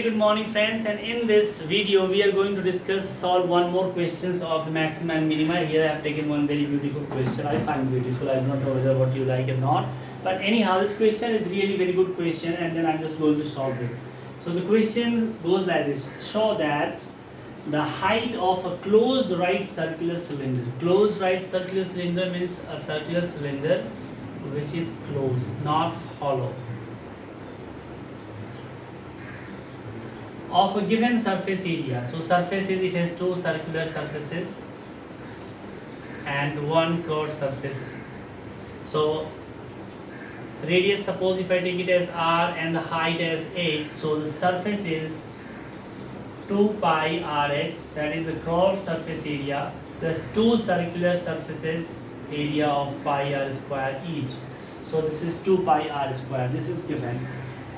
good morning friends, and in this video we are going to solve one more questions of the maxima and minima. Here I have taken one very beautiful question. I find beautiful. I do not know whether what you like or not. But anyhow, this question is really very good question, and then I'm just going to solve it. So the question goes like this. Show that the height of a closed right circular cylinder. Closed right circular cylinder means a circular cylinder which is closed, not hollow, of a given surface area. So surfaces, it has two circular surfaces and one curved surface. So radius, suppose if I take it as r and the height as h, so the surface is 2 pi rh, that is the curved surface area, plus two circular surfaces area of pi r square each. So this is 2 pi r square, this is given.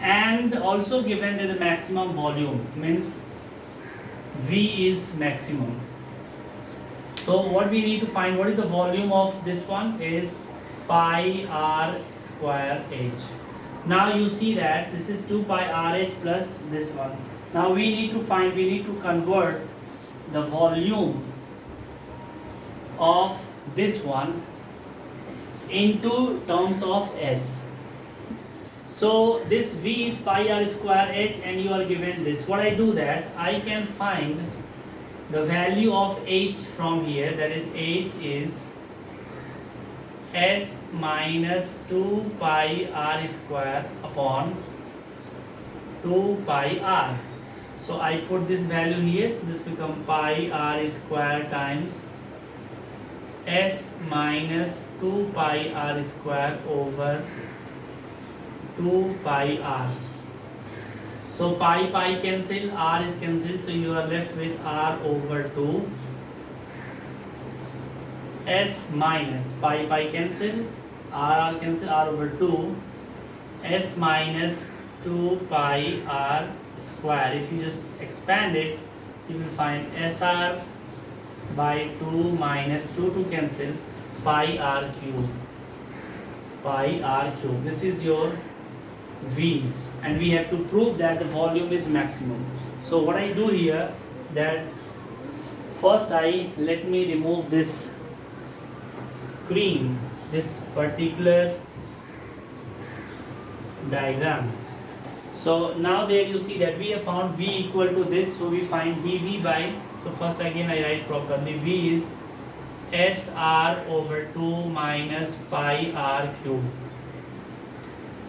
And also given that the maximum volume means V is maximum. So what we need to find, what is the volume of this one, is pi r square h. Now you see that this is 2 pi rh plus this one. Now we need to convert the volume of this one into terms of S. So this V is pi r square h, and you are given this. What I do that, I can find the value of h from here, that is h is S minus 2 pi r square upon 2 pi r. So I put this value here, so this becomes pi r square times S minus 2 pi r square over 2 pi r. So pi cancel, r is cancelled, so you are left with r over 2. S minus pi cancel, r cancel, r over 2. S minus 2 pi r square. If you just expand it, you will find SR by 2 minus 2 to cancel, pi r cube. Pi r cube. This is your V, and we have to prove that the volume is maximum. So what I do here, that first let me remove this screen, this particular diagram. So now there you see that we have found V equal to this, so we find dV by, so first again I write properly, V is SR over 2 minus pi r cube.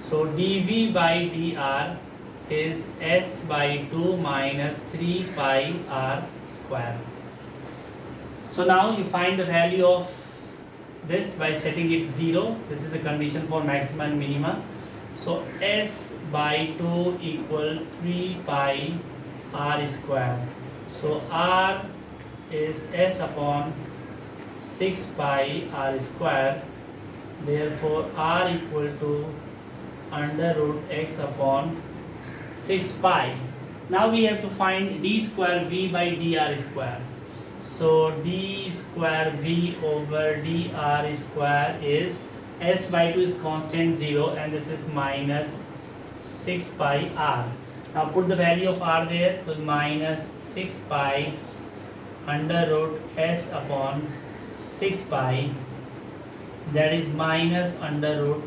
So dV by dr is S by 2 minus 3 pi r square. So now you find the value of this by setting it 0. This is the condition for maxima and minima. So S by 2 equal 3 pi r square. So r is S upon 6 pi r square. Therefore r equal to under root x upon 6 pi. Now we have to find d square V by dr square. So d square V over dr square is S by 2 is constant 0, and this is minus 6 pi r. Now put the value of r there, so minus 6 pi under root S upon 6 pi, that is minus under root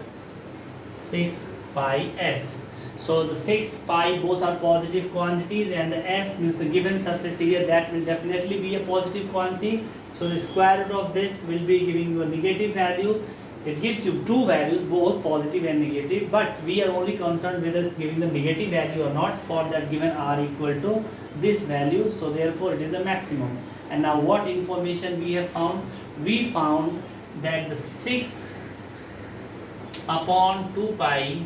6 pi s. So the 6 pi both are positive quantities, and the s means the given surface area, that will definitely be a positive quantity. So the square root of this will be giving you a negative value. It gives you two values, both positive and negative, but we are only concerned with us giving the negative value or not for that given r equal to this value. So therefore it is a maximum. And now what information we have found? We found that the 6 upon 2 pi,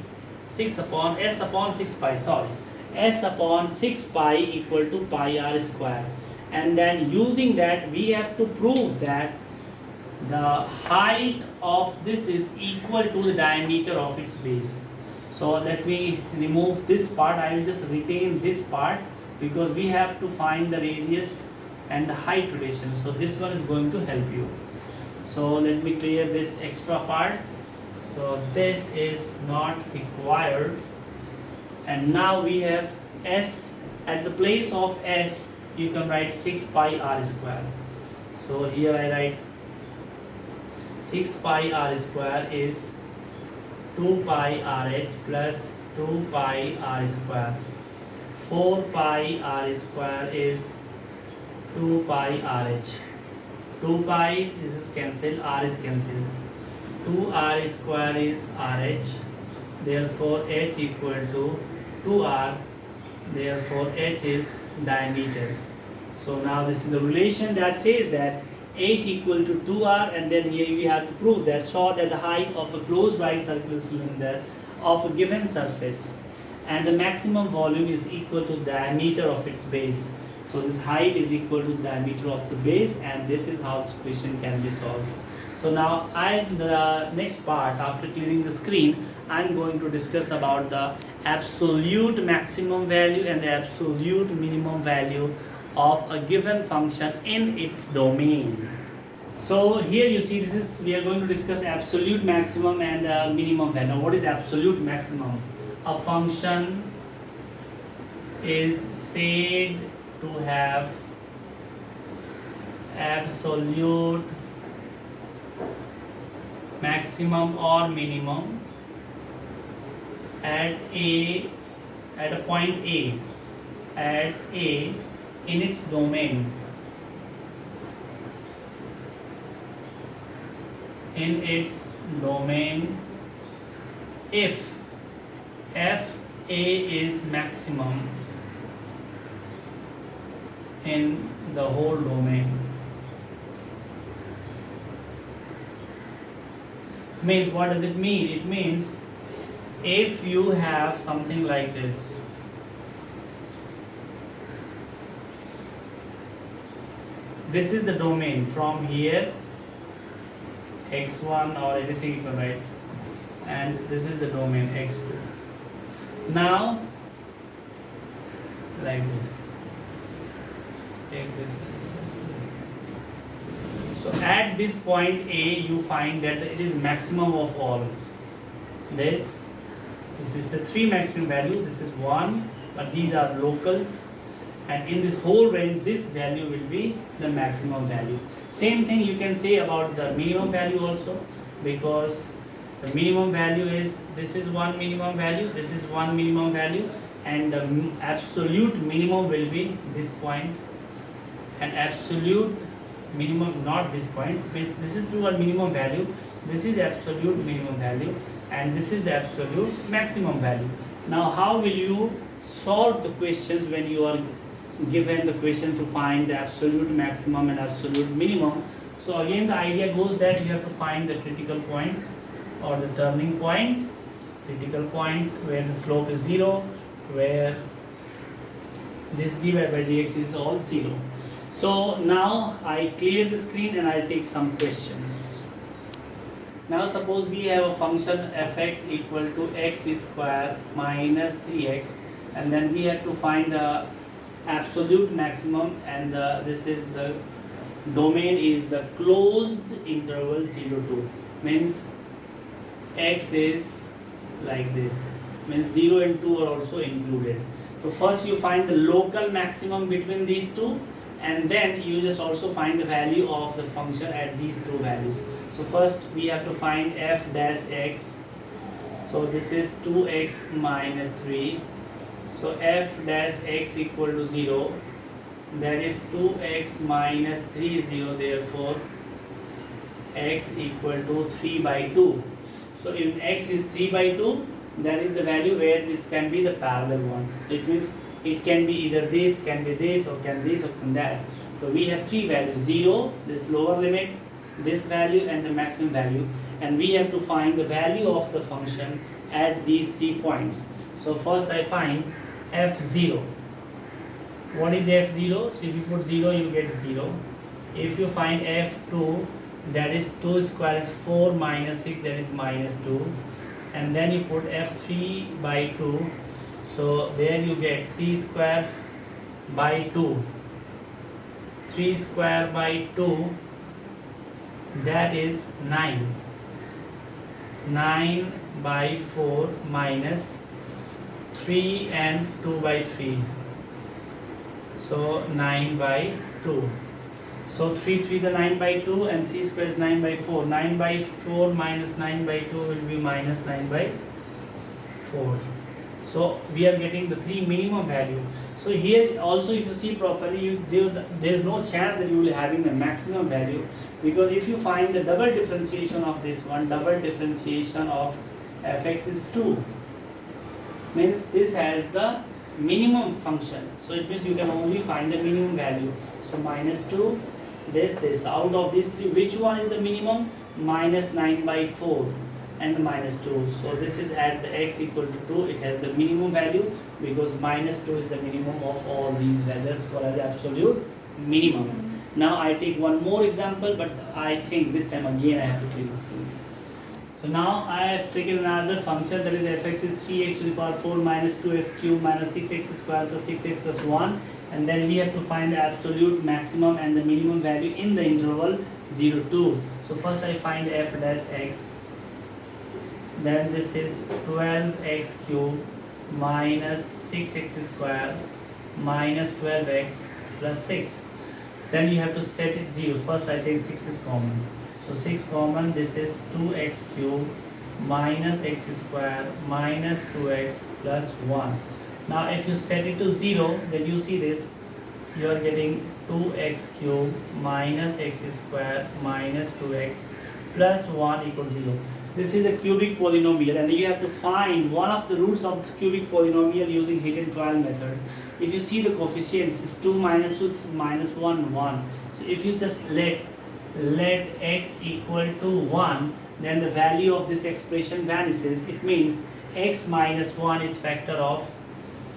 6 upon S upon 6 pi, sorry, S upon 6 pi equal to pi r square. And then using that we have to prove that the height of this is equal to the diameter of its base. So let me remove this part. I will just retain this part because we have to find the radius and the height relation. So this one is going to help you. So let me clear this extra part. So this is not required, and now we have S at the place of s you can write 6 pi r square. So here I write 6 pi r square is 2 pi rh plus 2 pi r square. 4 pi r square is 2 pi rh. 2 pi, this is cancelled, r is cancelled. 2r square is rh. Therefore h equal to 2r. Therefore h is diameter. So now this is the relation that says that h equal to 2r, and then here we have to prove that show that the height of a closed right circular cylinder of a given surface and the maximum volume is equal to diameter of its base. So this height is equal to diameter of the base, and this is how this question can be solved. So now the next part, after clearing the screen, I'm going to discuss about the absolute maximum value and the absolute minimum value of a given function in its domain. So here you see, this is, we are going to discuss absolute maximum and minimum value. Now what is absolute maximum? A function is said to have absolute maximum or minimum at a point A, in its domain, if f a is maximum in the whole domain. Means, what does it mean? It means if you have something like this, this is the domain from here, x1 or anything you can write, and this is the domain x2. Now like this, take this. So at this point A you find that it is maximum of all. This is the 3 maximum value, this is 1, but these are locals, and in this whole range this value will be the maximum value. Same thing you can say about the minimum value also, because the minimum value is, this is one minimum value, this is one minimum value, and the absolute minimum will be this point, and absolute minimum not this point. This is the one minimum value, this is absolute minimum value, and this is the absolute maximum value. Now how will you solve the questions when you are given the question to find the absolute maximum and absolute minimum? So again the idea goes that you have to find the critical point or the turning point, critical point where the slope is 0, where this dy by dx is all 0. So now I clear the screen and I'll take some questions. Now suppose we have a function fx equal to x square minus 3x, and then we have to find the absolute maximum, and this is the domain is the closed interval 0 to, means x is like this, means 0 and 2 are also included. So first you find the local maximum between these two, and then you just also find the value of the function at these two values. So first we have to find f dash x. So this is 2x minus 3. So f dash x equal to 0. That is 2x minus 3 is 0. Therefore x equal to 3 by 2. So if x is 3 by 2, that is the value where this can be the parallel one. So it means it can be either this, can be this, or can this, or can that. So we have three values: 0, this lower limit, this value, and the maximum value. And we have to find the value of the function at these 3 points. So first I find f0. What is f0? So if you put 0, you get 0. If you find f2, that is 2 square is 4 minus 6, that is minus 2. And then you put f3 by 2. So there you get 3 square by 2. 3 square by 2, that is 9. 9 by 4 minus 3 and 2 by 3. So 9 by 2. So 3 3 is a 9 by 2 and 3 square is 9 by 4. 9 by 4 minus 9 by 2 will be minus 9 by 4. So we are getting the three minimum value. So here also if you see properly, there is no chance that you will having the maximum value, because if you find the double differentiation of this one, double differentiation of fx is 2, means this has the minimum function. So it means you can only find the minimum value. So minus 2, this out of these three, which one is the minimum? Minus 9 by 4 and the minus 2. So this is at the x equal to 2, it has the minimum value, because minus 2 is the minimum of all these values for the absolute minimum. Now I take one more example, but I think this time again I have to clear the screen. So now I have taken another function, that is fx is 3x to the power 4 minus 2x cube minus 6x square plus 6x plus 1, and then we have to find the absolute maximum and the minimum value in the interval 0 2. So first I find f dash x, then this is 12x cube minus 6x square minus 12x plus 6. Then you have to set it 0. First I take 6 is common. So 6 common, this is 2x cube minus x square minus 2x plus 1. Now if you set it to 0, then you see this, you are getting 2x cube minus x square minus 2x plus 1 equals 0. This is a cubic polynomial, and you have to find one of the roots of this cubic polynomial using heat and trial method. If you see the coefficients, this is 2 minus 2, this is minus 1, 1. So if you just let x equal to 1, then the value of this expression vanishes. It means x minus 1 is factor of,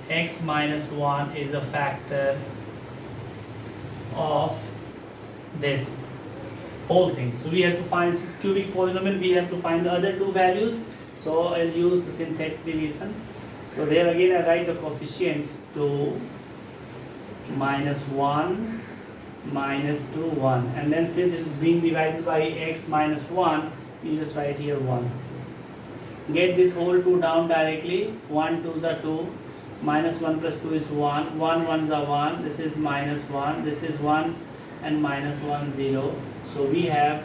x minus 1 is a factor of this whole thing. So we have to find this cubic polynomial, we have to find the other two values. So I'll use the synthetic division. So there again I write the coefficients, 2 minus 1 minus 2 1, and then since it is being divided by x minus 1, you just write here 1. Get this whole 2 down directly. 1 2s are 2, minus 1 plus 2 is 1, 1 1s are 1, this is minus 1, this is 1 and minus 1 0. So we have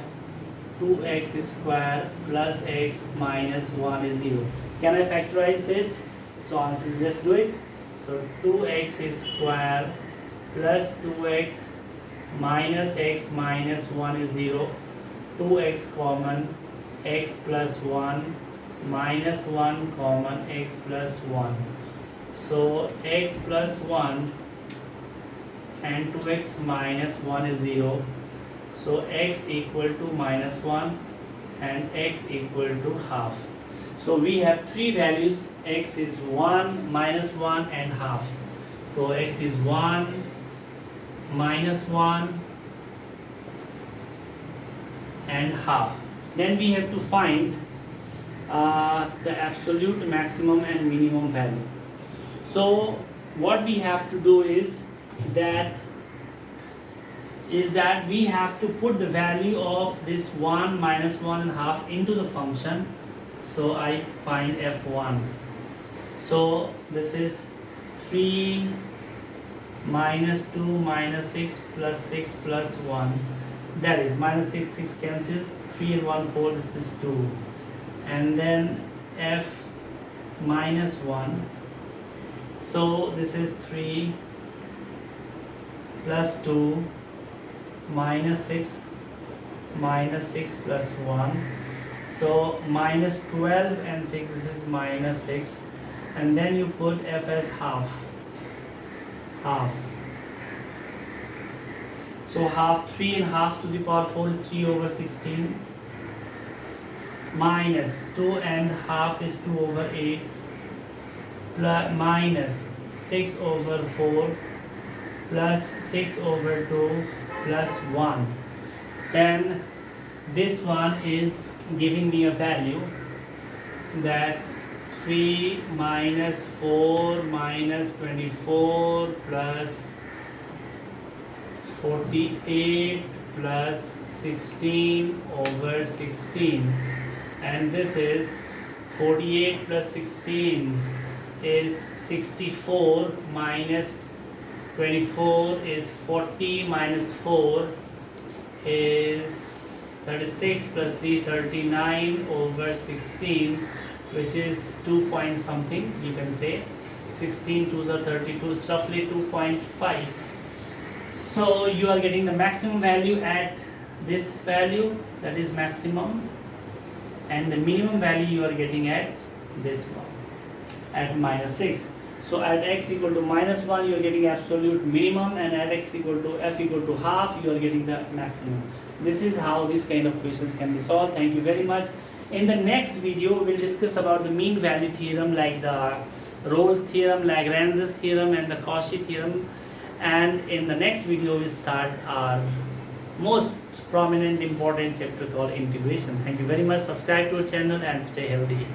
2x square plus x minus 1 is 0. Can I factorize this? So answer, just do it. So 2x square plus 2x minus x minus 1 is 0. 2x common, x plus 1 minus 1 common, x plus 1. So x plus 1 and 2x minus 1 is 0. So x equal to minus 1 and x equal to half. So we have three values, x is 1, minus 1 and half. So x is 1, minus 1 and half. Then we have to find the absolute maximum and minimum value. So what we have to do is that we have to put the value of this 1, minus 1 and half into the function. So I find f1. So this is 3 minus 2 minus 6 plus 6 plus 1. That is minus 6, 6 cancels. 3 and 1, 4, this is 2. And then f minus 1. So this is 3 plus 2 minus 6 plus 1. So minus 12 and 6, this is minus 6. And then you put f as half. So half, 3 and half to the power 4 is 3 over 16. Minus 2 and half is 2 over 8. Plus minus 6 over 4 plus 6 over 2 plus 1. Then this one is giving me a value that 3 minus 4 minus 24 plus 48 plus 16 over 16, and this is 48 plus 16 is 64 minus 24 is 40 minus 4 is 36 plus 3 39 over 16, which is 2 point something, you can say 16 2s are 32, is roughly 2.5. so you are getting the maximum value at this value, that is maximum, and the minimum value you are getting at this one, at minus 6. So at x equal to minus 1 you are getting absolute minimum, and at x equal to f equal to half you are getting the maximum. This is how this kind of questions can be solved. Thank you very much. In the next video we will discuss about the mean value theorem, like the Rolle's theorem, Lagrange's theorem, and the Cauchy theorem. And in the next video we start our most prominent important chapter called integration. Thank you very much. Subscribe to our channel and stay healthy.